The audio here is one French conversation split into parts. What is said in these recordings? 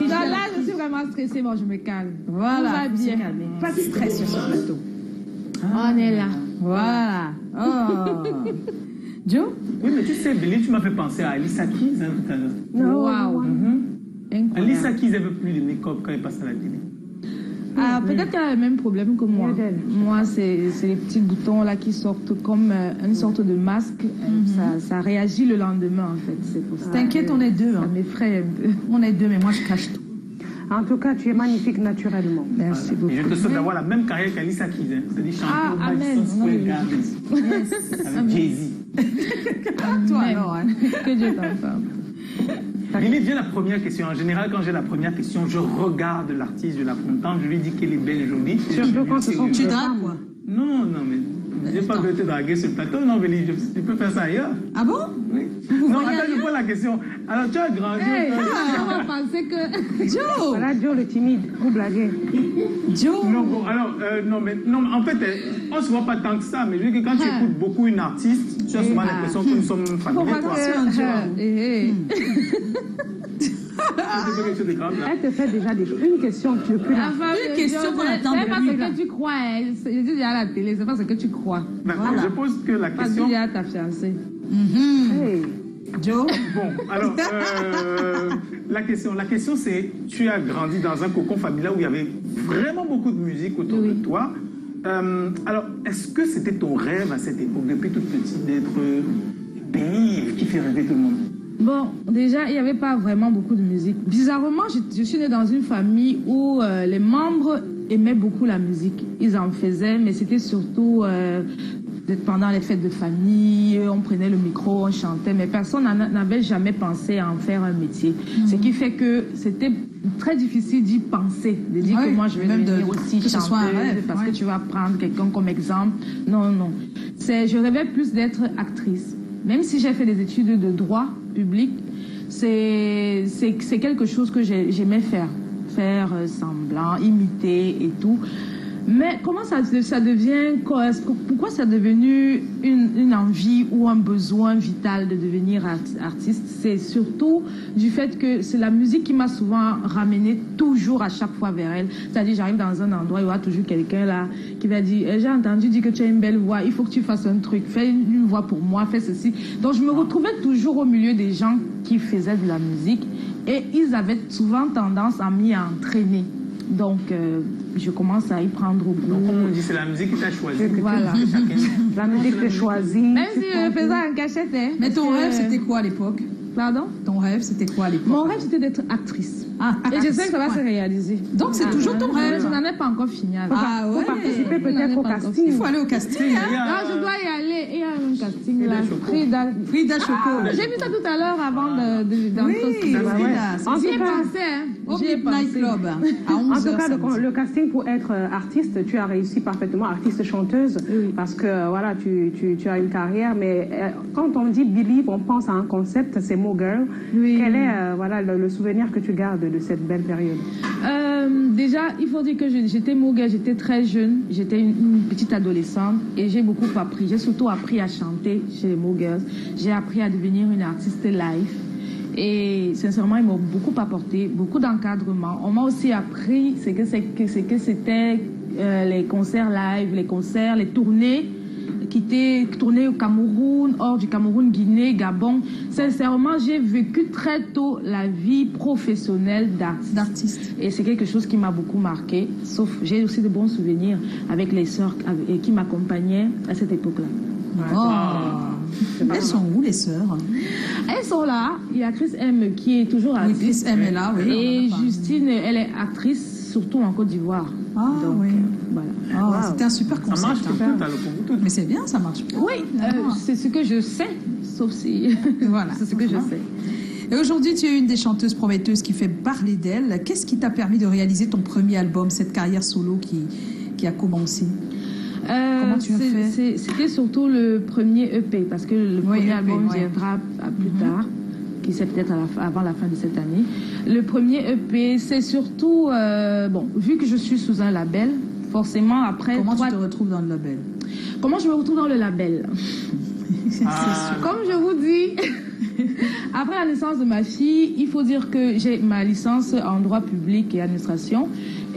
là, je suis vraiment stressée. Bon, je me calme. Voilà. Tout va bien. Pas de stress sur ce plateau. On est là. Voilà. Oh. Joe? Oui, mais tu sais, Billy, tu m'as fait penser à Alicia Keys tout à l'heure. Waouh. Alicia Keys, elle veut plus de make-up quand elle passe à la télé. Ah, peut-être qu'elle a le même problème que moi. Moi, c'est les petits boutons là qui sortent comme une sorte de masque. Ça réagit le lendemain, en fait. C'est pour ça. T'inquiète, on est deux. Ça m'effraie un peu. On est deux, mais moi, je cache tout. En tout cas, tu es magnifique naturellement. Merci beaucoup. Et je te souhaite d'avoir la même carrière qu'Alicia Keys. C'est-à-dire chanter au Madison Square Garden avec Jay-Z. Toi, alors, hein. Que Dieu t'entende. Billy, viens la première question. En général, quand j'ai la première question, je regarde l'artiste, je la contemple, je lui dis qu'elle est belle et jolie. Surtout quand ce sont Tu dragues, quoi? Non, mais je n'ai pas voulu te draguer sur le plateau. Non, Billy, tu peux faire ça ailleurs. Ah bon? Oui. Non, attends, je pose la question. Alors, tu as grandi. On va penser que... Joe! Voilà Joe le timide, vous blaguez. Joe! Non, bon, alors, non, mais en fait, on ne se voit pas tant que ça, mais je veux dire que quand tu écoutes beaucoup une artiste, tu as souvent l'impression que nous sommes familiers, quoi. Elle te fait déjà une question que tu veux plus la faire. Une question qu'on attend c'est pas de ce lui, là. que tu crois. Je dis à la télé, c'est pas ce que tu crois. Je pose que la Pas question... dire à ta fiancée. Hey. Joe? Bon, alors, la question c'est, tu as grandi dans un cocon familial où il y avait vraiment beaucoup de musique autour de toi. Alors, est-ce que c'était ton rêve à cette époque, depuis toute petite, d'être pays qui fait rêver tout le monde? Bon, déjà, il n'y avait pas vraiment beaucoup de musique. Bizarrement, je suis née dans une famille où les membres aimaient beaucoup la musique. Ils en faisaient, mais c'était surtout pendant les fêtes de famille, on prenait le micro, on chantait, mais personne n'avait jamais pensé à en faire un métier. Ce qui fait que c'était très difficile d'y penser, de dire que moi je vais devenir aussi chanteuse, parce que tu vas prendre quelqu'un comme exemple. Non, non. Je rêvais plus d'être actrice. Même si j'ai fait des études de droit public, c'est quelque chose que j'aimais faire semblant, imiter et tout. Mais comment ça devient, pourquoi ça est devenu une envie ou un besoin vital de devenir artiste? C'est surtout du fait que c'est la musique qui m'a souvent ramené toujours à chaque fois vers elle. C'est-à-dire, j'arrive dans un endroit, il y aura toujours quelqu'un là qui va dire j'ai entendu dire que tu as une belle voix, il faut que tu fasses un truc, fais une voix pour moi, fais ceci. Donc je me retrouvais toujours au milieu des gens qui faisaient de la musique et ils avaient souvent tendance à m'y entraîner. Donc, je commence à y prendre goût. Donc, comme on dit, c'est la musique qui t'a choisi. Voilà. La musique te choisit. Même si je faisais en cachette. Hein, mais ton rêve, c'était quoi à l'époque? Pardon? Ton rêve, c'était quoi à l'époque? Mon rêve, c'était d'être actrice. Ah, et je sais que ça va se réaliser. Donc, c'est toujours ton rêve? Je n'en ai pas encore fini. Ah ouais? Pour participer peut-être au casting. Il faut aller au casting. Non, je dois y aller. Il y a un casting là. Frida Choco. J'ai vu ça tout à l'heure avant d'entrer au cinéma. Frida. J'y ai pensé. Au Midnight Club. À 11h. En tout cas, le casting pour être artiste, tu as réussi parfaitement, artiste-chanteuse, parce que voilà, tu as une carrière, mais quand on dit Believe, on pense à un concept, c'est Mo Girl. Quel est voilà, le souvenir que tu gardes de cette belle période? Déjà, il faut dire que j'étais Mo Girl, j'étais très jeune, j'étais une petite adolescente et j'ai beaucoup appris. J'ai surtout appris à chanter chez les Mo Girls. J'ai appris à devenir une artiste live. Et sincèrement, ils m'ont beaucoup apporté, beaucoup d'encadrement. On m'a aussi appris ce que c'était les concerts live, les concerts, les tournées qui étaient tournées au Cameroun, hors du Cameroun, Guinée, Gabon. Sincèrement, j'ai vécu très tôt la vie professionnelle d'artiste. Et c'est quelque chose qui m'a beaucoup marqué. Sauf, j'ai aussi de bons souvenirs avec les sœurs qui m'accompagnaient à cette époque-là. Oh. Elles sont où, les sœurs? Elles sont là. Il y a Chris M qui est toujours artiste. Oui, Chris M est là, oui. Et Justine, elle est actrice, surtout en Côte d'Ivoire. Ah, donc, oui. Voilà. Oh, wow. C'était un super concept. Ça marche tout, mais c'est bien, ça marche. Oui, c'est ce que je sais, sauf si... Voilà. C'est ce que je sais. Et aujourd'hui, tu es une des chanteuses prometteuses qui fait parler d'elle. Qu'est-ce qui t'a permis de réaliser ton premier album, cette carrière solo qui a commencé? Comment tu as fait? C'était surtout le premier EP, parce que le premier album viendra plus tard, qui c'est peut-être avant la fin de cette année. Le premier EP, c'est surtout, bon, vu que je suis sous un label, forcément après... Comment tu te retrouves dans le label? Comment je me retrouve dans le label? Comme je vous dis, après la naissance de ma fille, il faut dire que j'ai ma licence en droit public et administration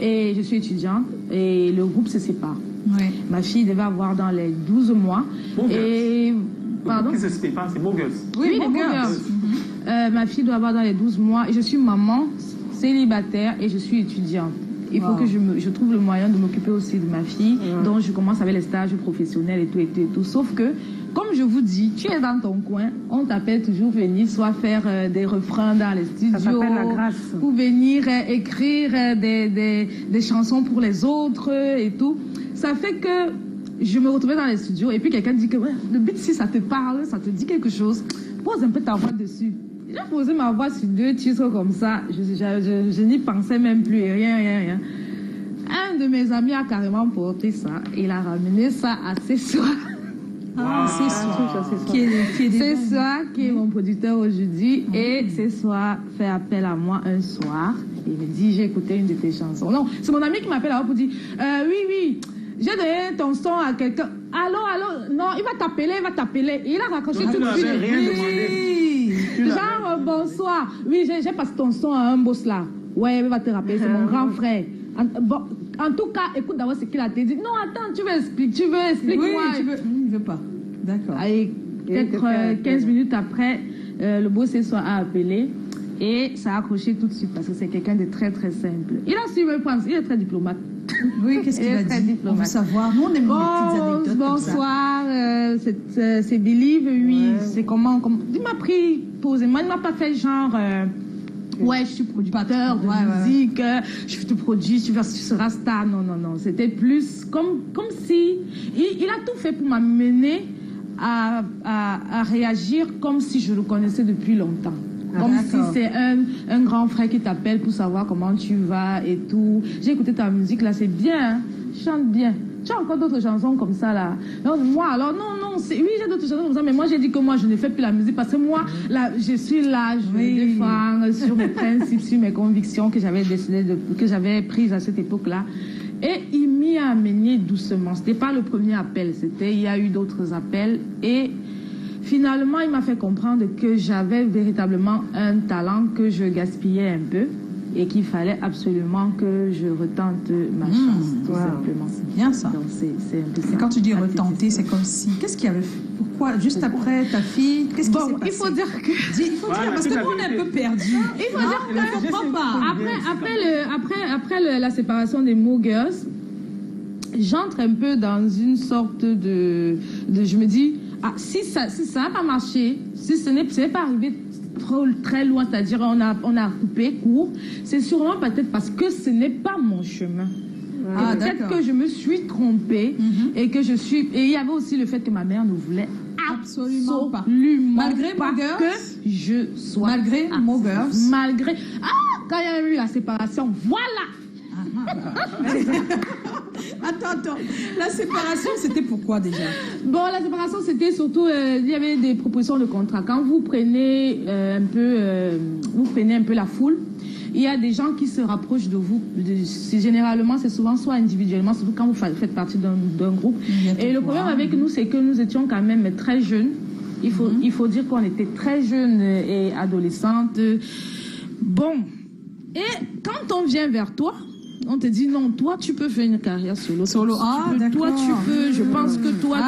et je suis étudiante et le groupe se sépare. Ouais. Ma fille devait avoir dans les 12 mois. Et... Pardon? Qui se sépare, c'est Mogers. Oui, Mogers. Ma fille doit avoir dans les 12 mois et je suis maman, célibataire et je suis étudiante. Il faut que je trouve le moyen de m'occuper aussi de ma fille. Donc, je commence avec les stages professionnels et tout, et tout, et tout. Sauf que, comme je vous dis, tu es dans ton coin, on t'appelle toujours venir soit faire des refrains dans les studios. Ça s'appelle la grâce. Ou venir écrire des chansons pour les autres et tout. Ça fait que je me retrouvais dans les studios et puis quelqu'un dit que le beat, si ça te parle, ça te dit quelque chose, pose un peu ta voix dessus. J'ai posé ma voix sur 2 titres comme ça, je n'y pensais même plus, rien. Un de mes amis a carrément porté ça, il a ramené ça à Cessoir. C'est Cessoir qui est mon producteur aujourd'hui, et Cessoir fait appel à moi un soir, il me dit j'ai écouté une de tes chansons. Non, c'est mon ami qui m'appelle là pour dire oui, j'ai donné ton son à quelqu'un. Allô, non, il va t'appeler. Et il a raccroché tout de suite. Genre, bonsoir. Oui, j'ai passé ton son à un boss là. Ouais, il va te rappeler, c'est mon grand frère. En tout cas, écoute d'abord ce qu'il a dit. Non, attends, tu veux explique-moi. Oui, il veut pas. D'accord. Allez, peut-être 15 minutes après, le boss ce soir a appelé. Et ça a accroché tout de suite parce que c'est quelqu'un de très très simple. Il a su me prendre, il est très diplomate. Oui, qu'est-ce qu'il a dit? On veut savoir. Nous, on aime les petites anecdotes. Bonsoir, c'est Believe, oui. C'est comment il m'a pris posément, il m'a pas fait genre. Ouais, je suis producteur de musique, je te produis, tu seras star. Non. C'était plus comme si. Il a tout fait pour m'amener à réagir comme si je le connaissais depuis longtemps. Comme si c'est un grand frère qui t'appelle pour savoir comment tu vas et tout. J'ai écouté ta musique là, c'est bien, hein? Chante bien. Tu as encore d'autres chansons comme ça là? Non, moi alors, non, oui, j'ai d'autres chansons comme ça, mais moi j'ai dit que moi je ne fais plus la musique parce que moi, là, je suis là, je me défends sur mes principes, sur mes convictions que j'avais décidé que j'avais prises à cette époque-là. Et il m'y a amené doucement. C'était pas le premier appel, il y a eu d'autres appels et finalement, il m'a fait comprendre que j'avais véritablement un talent que je gaspillais un peu et qu'il fallait absolument que je retente ma chance, tout simplement. C'est bien ça. Donc, c'est un peu ça. Et quand tu dis retenter, c'est comme si... Qu'est-ce qu'il y avait fait? Pourquoi? Juste après ta fille, qu'est-ce qui s'est passé? Il faut dire que... parce que nous, on est un peu perdus. Il faut dire que... Je comprends pas. Après la séparation des Mogers, j'entre un peu dans une sorte de je me dis... si ça n'a pas marché, si ce n'est pas arrivé très loin, c'est-à-dire on a coupé court, c'est sûrement peut-être parce que ce n'est pas mon chemin. Peut-être que je me suis trompée et que je suis... Et il y avait aussi le fait que ma mère ne voulait absolument pas. Malgré Mogers, que je sois... Malgré Mogers. Malgré... quand il y a eu la séparation, voilà. Attends. La séparation, c'était pourquoi déjà? Bon, la séparation, c'était surtout... il y avait des propositions de contrat. Quand vous prenez un peu la foule, il y a des gens qui se rapprochent de vous. Généralement, c'est souvent soit individuellement, surtout quand vous faites partie d'un groupe. Et le problème avec nous, c'est que nous étions quand même très jeunes. Il faut dire qu'on était très jeunes et adolescentes. Bon. Et quand on vient vers toi, on te dit non, toi tu peux faire une carrière solo. Toi tu peux, je pense que toi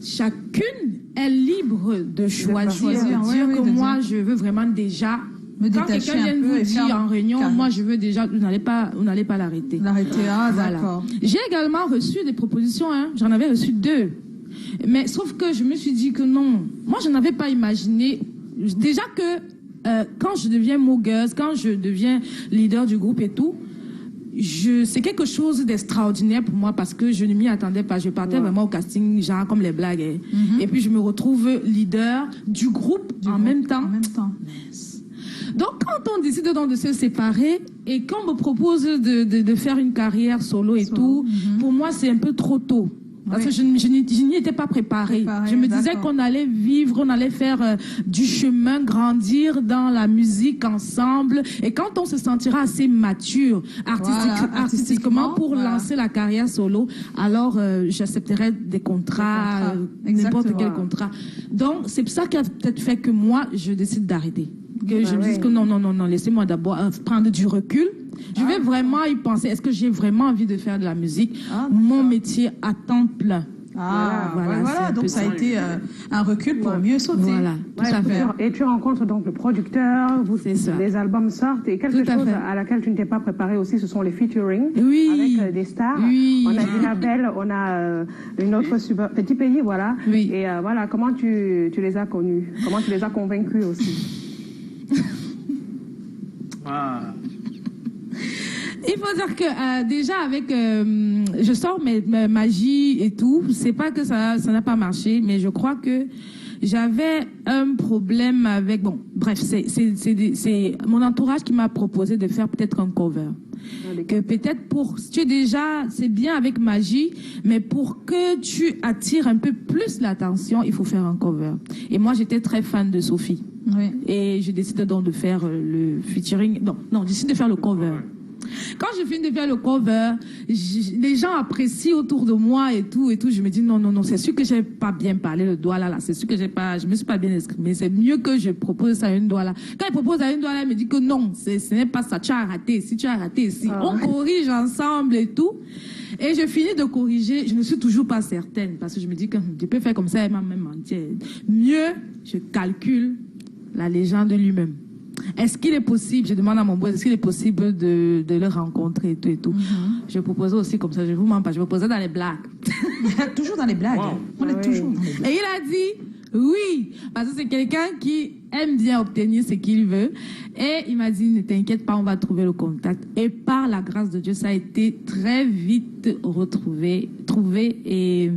chacune est libre de choisir, de dire que moi je veux vraiment déjà me détacher. Quand quelqu'un vient vous dire en réunion, moi je veux déjà, vous n'allez pas l'arrêter. D'accord. J'ai également reçu des propositions, j'en avais reçu 2. Mais sauf que je me suis dit que non, moi je n'avais pas imaginé déjà que quand je deviens Mogers, quand je deviens leader du groupe et tout, c'est quelque chose d'extraordinaire pour moi parce que je ne m'y attendais pas. Je partais vraiment au casting, genre comme les blagues. Et puis je me retrouve leader du groupe en même temps. Donc quand on décide donc de se séparer et qu'on me propose de faire une carrière solo et tout, pour moi c'est un peu trop tôt. Parce que je n'y étais pas préparée. Je me disais qu'on allait vivre, on allait faire du chemin, grandir dans la musique ensemble. Et quand on se sentira assez mature, artistiquement, pour lancer la carrière solo, alors j'accepterai des contrats, n'importe quel contrat. Donc, c'est ça qui a peut-être fait que moi, je décide d'arrêter. Que je me dise que non, laissez-moi d'abord prendre du recul. Je vais vraiment y penser. Est-ce que j'ai vraiment envie de faire de la musique, mon métier à temps plein? Voilà. Donc ça a été un recul pour mieux sauter. Voilà, tout à fait. Et tu rencontres donc le producteur, les albums sortent, et quelque chose à laquelle tu ne t'es pas préparé aussi, ce sont les featuring avec des stars. On a Dina Bell, on a une autre Petit Pays, voilà. Et voilà, comment tu les as connus? Comment tu les as convaincus aussi? Il faut dire que déjà avec je sors mes magie et tout, c'est pas que ça n'a pas marché, mais je crois que j'avais un problème avec c'est mon entourage qui m'a proposé de faire peut-être un cover. Que peut-être c'est bien avec magie, mais pour que tu attires un peu plus l'attention, il faut faire un cover. Et moi j'étais très fan de Sophie. Et je décide donc de faire le featuring. Je décide de faire le cover. Quand je finis de faire le cover, les gens apprécient autour de moi et tout. Je me dis non, c'est sûr que j'ai pas bien parlé le doigt là. C'est sûr que je me suis pas bien exprimé. C'est mieux que je propose ça à une doigt là. Quand il propose à une doigt là, il me dit que non, ce n'est pas ça. Tu as raté ici, tu as raté ici. On corrige ensemble et tout. Et je finis de corriger. Je ne suis toujours pas certaine parce que je me dis que je peux faire comme ça, elle m'a même menti. Mieux, je calcule la légende lui-même. Est-ce qu'il est possible, je demande à mon boss, est-ce qu'il est possible de le rencontrer et tout. Je proposais aussi comme ça, je vous mens pas, je proposais dans les blagues. Toujours dans les blagues. On est toujours dans les blagues. Et il a dit oui, parce que c'est quelqu'un qui aime bien obtenir ce qu'il veut. Et il m'a dit, ne t'inquiète pas, on va trouver le contact. Et par la grâce de Dieu, ça a été très vite trouvé. Et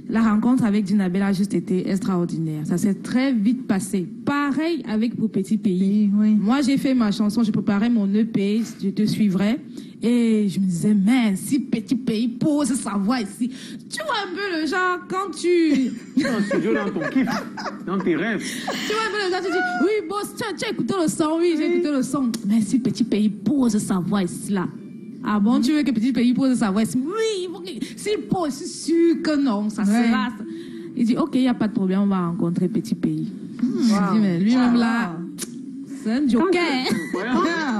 la rencontre avec Dina Bell a juste été extraordinaire. Ça s'est très vite passé. Pareil avec Pour Petit Pays. Moi, j'ai fait ma chanson, je préparais mon EP, je te suivrai. Et je me disais, mais si Petit Pays pose sa voix ici, tu vois un peu le genre, quand tu... Dans le studio, dans ton kiff, dans tes rêves. Tu vois un peu le genre, tu dis, oui, boss, tu as écouté le son, j'ai écouté le son. Mais si Petit Pays pose sa voix ici, là. Ah bon, tu veux que Petit Pays pose sa voix ici? Oui, s'il pose, je suis sûr que non, ça sera... Il dit, ok, il n'y a pas de problème, on va rencontrer Petit Pays. Je dis, mais lui-même là... C'est un joker.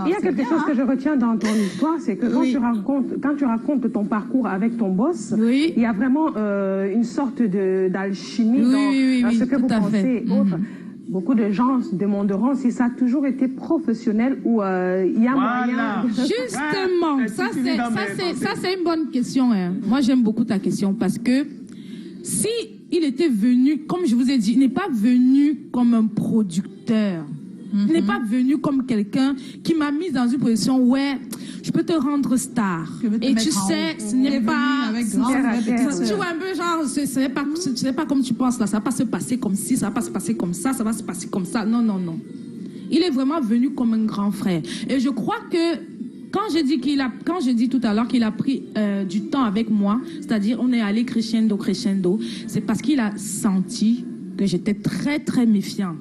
Il y a quelque chose que je retiens dans ton histoire, c'est que quand tu racontes ton parcours avec ton boss, il y a vraiment une sorte d'alchimie dans ce que vous pensez. Beaucoup de gens se demanderont si ça a toujours été professionnel ou il y a moyen... Justement, ça c'est une bonne question. Hein. Moi j'aime beaucoup ta question parce que si il était venu, comme je vous ai dit, il n'est pas venu comme un producteur. Il n'est pas venu comme quelqu'un qui m'a mise dans une position où je peux te rendre star. Et tu sais, ce n'est pas... Tu vois un peu genre, ce n'est pas comme tu penses là. Ça va pas se passer comme ci, ça va pas se passer comme ça, ça va se passer comme ça. Non. Il est vraiment venu comme un grand frère. Et je crois que quand je dis tout à l'heure qu'il a pris du temps avec moi, c'est-à-dire on est allé crescendo, c'est parce qu'il a senti que j'étais très, très méfiante.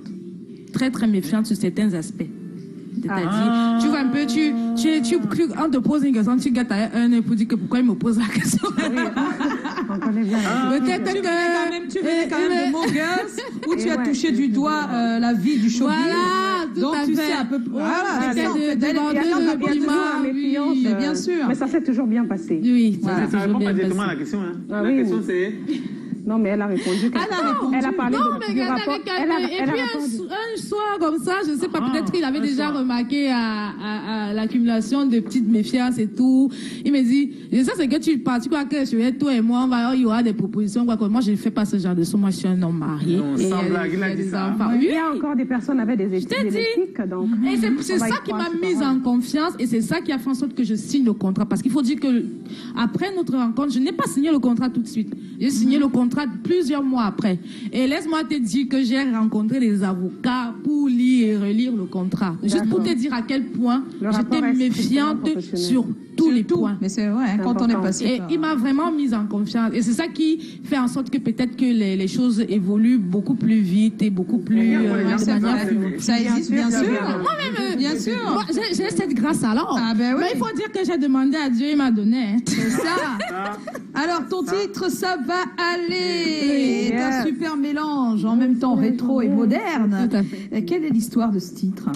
Très très méfiante sur certains aspects. C'est-à-dire, tu vois un peu, on te pose une question, tu gâtes un pour dire que pourquoi il me pose la question. On connaît bien. Peut-être que tu venais quand même de Mo Girls où tu as touché du doigt la vie du showbiz. Voilà, tout donc à tu fait. sais à peu près. Voilà, bien sûr. Mais ça s'est toujours bien passé. Oui, ça répond pas directement à la question. La question c'est... Non, mais elle a répondu. Elle a parlé du rapport. Et puis un soir comme ça, je ne sais pas, peut-être qu'il avait déjà remarqué à l'accumulation de petites méfiances et tout. Il me dit, ça c'est que tu crois que je vais toi et moi, il y aura des propositions. Moi, je ne fais pas ce genre de choses. Moi, je suis un homme marié. Sans blague, il a dit ça. Il y a encore des personnes avec des études génétiques. Et c'est ça qui m'a mise en confiance et c'est ça qui a fait en sorte que je signe le contrat. Parce qu'il faut dire que après notre rencontre, je n'ai pas signé le contrat tout de suite. J'ai signé le contrat contrat plusieurs mois après. Et laisse-moi te dire que j'ai rencontré des avocats pour lire et relire le contrat. Juste pour te dire à quel point j'étais méfiante sur tous les points. Mais c'est vrai, quand on est passé. Et il m'a vraiment mise en confiance. Et c'est ça qui fait en sorte que peut-être que les choses évoluent beaucoup plus vite et beaucoup plus ça existe, bien sûr. Moi-même, bien sûr. Moi, j'ai cette grâce alors. Ah ben oui. Mais il faut dire que j'ai demandé à Dieu, il m'a donné. C'est ça. Alors, ton titre, Ça va aller. C'est un super mélange, en même temps rétro et moderne. Tout à fait. Quelle est l'histoire de ce titre?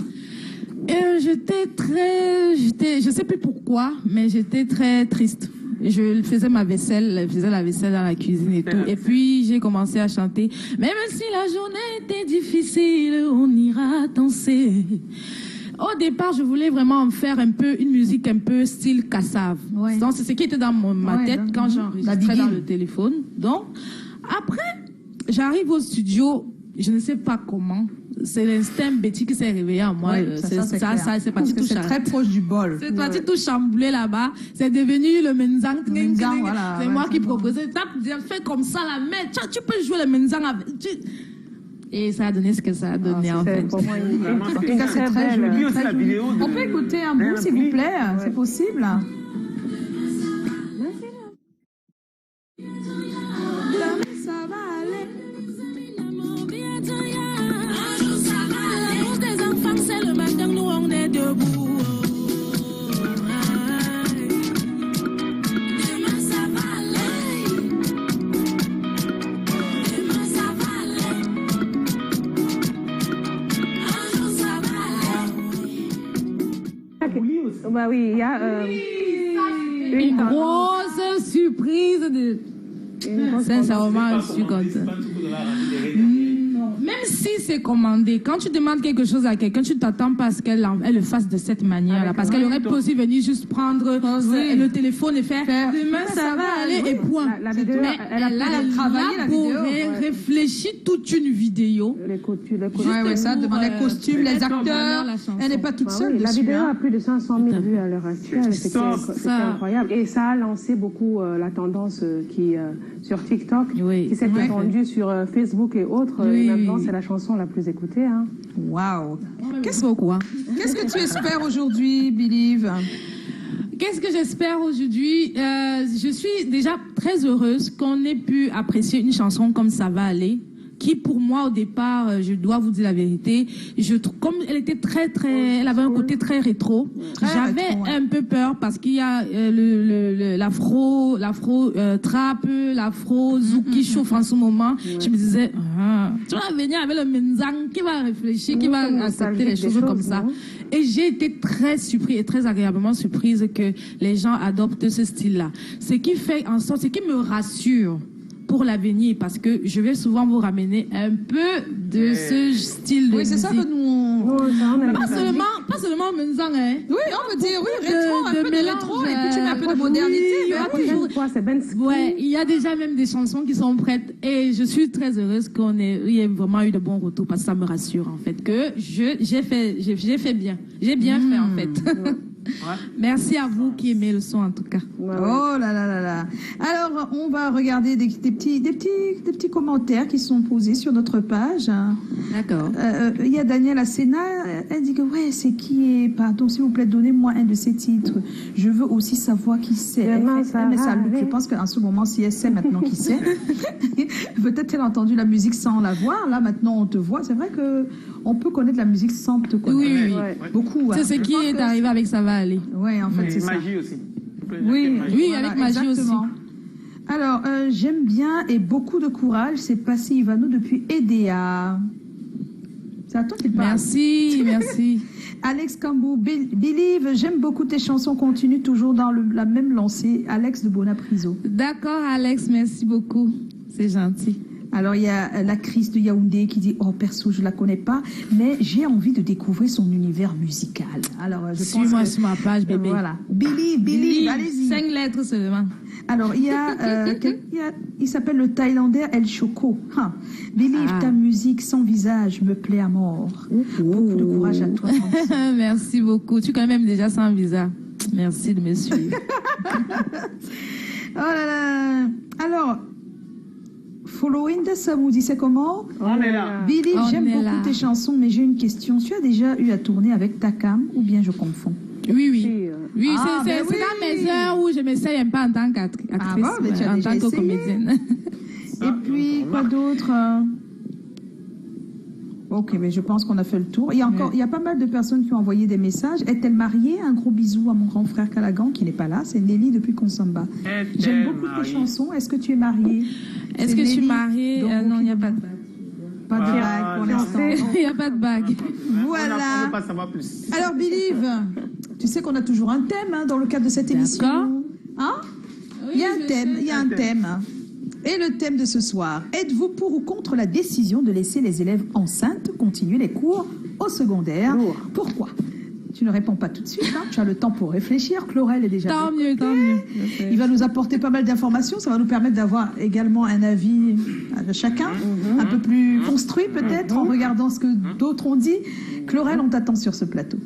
Je sais plus pourquoi, mais j'étais très triste. Je faisais la vaisselle dans la cuisine et tout. Et puis, j'ai commencé à chanter. Même si la journée était difficile, on ira danser. Au départ, je voulais vraiment faire une musique un peu style Kassav. Ouais. Donc, c'est ce qui était dans ma tête quand j'enregistrais dans le téléphone. Donc, après, j'arrive au studio, je ne sais pas comment. C'est l'instinct Betty qui s'est réveillé en moi. C'est parti tout c'est très proche du bol. C'est parti tout chamboulé là-bas. C'est devenu le menzang. Voilà, c'est moi qui proposais. Fais comme ça la main. Tu peux jouer le menzang avec. Et ça a donné ce que ça a donné en fait. En tout cas, c'est très joli. On peut écouter un bout, s'il vous plaît. C'est possible? Bah oui, il y a une grosse surprise de. Sincèrement, je suis contente. Même si c'est commandé, quand tu demandes quelque chose à quelqu'un, tu t'attends pas à ce qu'elle le fasse de cette manière-là. Parce qu'elle aurait pu aussi venir juste prendre le téléphone et faire demain ça va aller et point. Mais elle a travaillé, réfléchi toute une vidéo. Ça demande les costumes, les acteurs. Elle n'est pas toute seule. La vidéo a plus de 500 000 vues à l'heure actuelle. C'est incroyable. Et ça a lancé beaucoup la tendance sur TikTok, qui s'est étendue sur Facebook et autres. Maintenant, c'est la chanson la plus écoutée. Hein. Waouh! Qu'est-ce que tu espères aujourd'hui, Believe? Qu'est-ce que j'espère aujourd'hui? Je suis déjà très heureuse qu'on ait pu apprécier une chanson comme Ça va aller, qui pour moi au départ, je dois vous dire la vérité, comme elle était elle avait un côté très rétro, j'avais un peu peur parce qu'il y a l'afro trap, l'afro zouk qui chauffe en ce moment. Je me disais, tu vas venir avec le menzang qui va réfléchir, qui va accepter les choses comme ça. Et j'ai été très surprise et très agréablement surprise que les gens adoptent ce style-là. Ce qui fait en sorte, ce qui me rassure pour l'avenir, parce que je vais souvent vous ramener un peu de ce style de musique. Oui, c'est ça que nous... Pas seulement menzang, hein. Oui, on veut dire, rétro, un peu de rétro, et puis tu mets un peu de modernité. Ouais, il y a déjà même des chansons qui sont prêtes, et je suis très heureuse qu'il y ait vraiment eu de bons retours, parce que ça me rassure, en fait, que j'ai fait bien. J'ai bien fait, en fait. Merci à vous qui aimez le son en tout cas. Oh là là là là. Alors on va regarder des petits commentaires qui sont posés sur notre page. D'accord. Il y a Daniel Asena, elle dit que c'est qui est, pardon s'il vous plaît, donnez-moi un de ces titres. Je veux aussi savoir qui c'est. Je pense qu'en ce moment, si elle sait maintenant qui c'est, peut-être elle a entendu la musique sans la voir. Là maintenant on te voit. C'est vrai que on peut connaître la musique sans te connaître. Oui. Beaucoup. C'est ce qui est arrivé avec Ça va aller. Oui, en fait, c'est ça. Magie aussi. Oui, avec Magie aussi. Alors, j'aime bien et beaucoup de courage, c'est Passy Ivano depuis EDA. C'est à toi qui parle. Merci. Alex Cambou, Believe, j'aime beaucoup tes chansons, continue toujours dans la même lancée. Alex de Bonapriso. D'accord, Alex, merci beaucoup. C'est gentil. Alors, il y a la Chris de Yaoundé qui dit « Oh, perso, je la connais pas, mais j'ai envie de découvrir son univers musical. » Alors, suis-moi sur ma page, bébé. Voilà. Believe, allez-y. 5 lettres seulement. Alors, il s'appelle le Thaïlandais El Choco. Believe, ta musique sans visage me plaît à mort. Beaucoup de courage à toi. Merci beaucoup. Tu es quand même déjà sans visage. Merci de me suivre. Oh là là. Alors... Following the Sun, vous dites c'est comment? On est là. Billy, On j'aime est beaucoup là. tes chansons, mais j'ai une question. Tu as déjà eu à tourner avec Takam ou bien je confonds? Oui, oui. Si, Oui, Ah, c'est ben oui. dans mes heures où je m'essaye un peu en tant qu'actrice, Ah bon, mais tu as en déjà tant que essayé. comédienne. Et puis, quoi d'autre? Ok, mais je pense qu'on a fait le tour. Il y a pas mal de personnes qui ont envoyé des messages. Est-elle mariée? Un gros bisou à mon grand frère Calagan qui n'est pas là. C'est Nelly depuis Konsamba. Est-elle J'aime beaucoup tes mariée? chansons. Est-ce que tu es mariée? Est-ce C'est que je suis Nelly. mariée? Donc, Non, il n'y a pas de bague. Pas de Ah, bague pour l'instant. Il n'y a pas de bague. On ne Voilà. veut pas savoir plus. Alors, Believe, tu sais qu'on a toujours un thème dans le cadre de cette émission. D'accord. Hein? Il y a un thème, il y a un thème. Et le thème de ce soir, êtes-vous pour ou contre la décision de laisser les élèves enceintes continuer les cours au secondaire? Lourd. Pourquoi? Tu ne réponds pas tout de suite, hein? Tu as le temps pour réfléchir. Chlorel est déjà Tant de mieux, côté. tant mieux. Il va nous apporter pas mal d'informations. Ça va nous permettre d'avoir également un avis de chacun, un peu plus construit peut-être, en regardant ce que d'autres ont dit. Chlorel, on t'attend sur ce plateau.